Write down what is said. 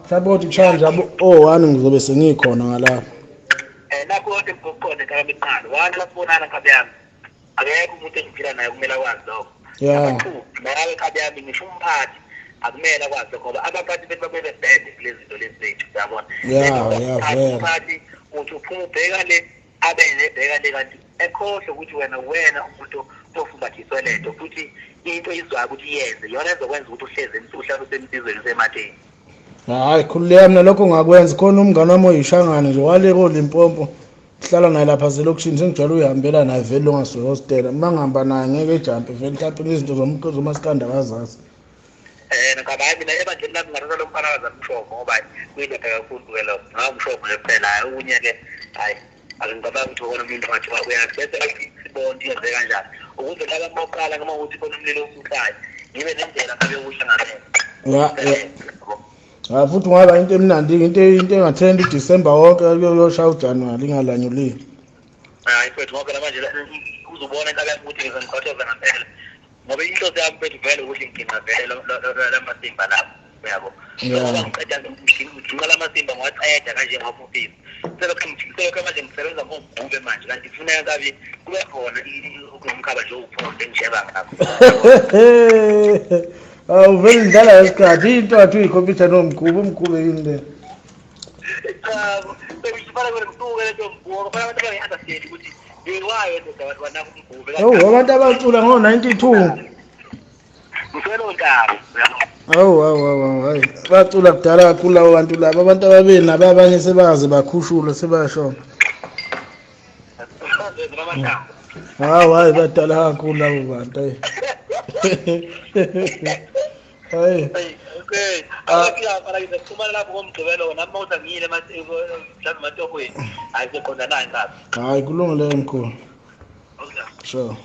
Mhlawumbe uthi chanja o1 ngizobe sengikhona ngalapha. Lapho kodwa ngikukhona ngami iqala. Wani lapona nakabe yami. Akekho umuntu engiphila naye kumele akwazi lokho. Yeah. Nawe kabe yami ngisho umphathi akumele akwazi ngoba abaphathi bethu babebe bad kulezi zinto lezi zethu yabona. Yeah. Umphathi uthi uphuma ubheka le abele bheka le kanti ekhohle ukuthi wena umuntu ofumbathiswe lento futhi into izwa ukuthi yenze yona ezokwenza ukuthi uhleze uhlale usemsizweni sematheni. Hayi khululeka mina lokho ngakwenza khona umngane wami oyishangane nje waleko Limpopo hlala naye lapha zelokishini sengijwayele uyihambela naye vele longaswe hostela mangihamba naye ngeke ejump vele mhlawumbe izinto zomaskanda kazazi. Nakabayi mina ebandleni lami ngathatha lo mfana wazamshomo ngoba kuyinto kakhulu ke lo ngamshomo kuphela hayi unye ke hayi akungicabanga ukuthi ukona umuntu wathi wakuyazi bese sibonke yenze kanjani ukuze laba boqala noma ukuthi khona umlilo usuhlayo ngibe nendlela ngabe ukuhlangana. Futhi ngoba into emnandi into engathenda uDisemba wonke kuyoshaya uJanuary ingalanyulile. Hayi mfethu ngoba manje uzobona into ukuthi ngizongikhathaza ngempela ngoba inhloso yami mfethu vele ukuthi nginqina vele lamasimba lapho uyabo. Ngoba ngiqeda ngicinga lamasimba ngwaqeda kanje ngafufisa. Selokho manje ngisebenza ngobhube manje kanti kufuneka kabi kube khona ukumkhaba nje uphonde ngisheba ngakho. Vele ndala isikhathi into athi uyikhompyutha nomkhubu yini le. Bengifana ngisuke lento mbuko kufanele abantu bangi-understand ukuthi ngiwayo ndoda wanaka umgube. Abantu abacula ngo92. Ngifelo ntaba. Hayi bacula kudala kakhulu labo bantu laba abantu ababili nabanye sebaze bakhushula sebashona. Hayi badala kakhulu labo bantu. Hayi. Okay. Akufika phela ngizofumana lapho ngomgcibelo nami mawuthi ngiyile mhlawumbe matokweni. Hayi sekhona nani kabi. Hayi kulungile mkhulu. Okay. Sure.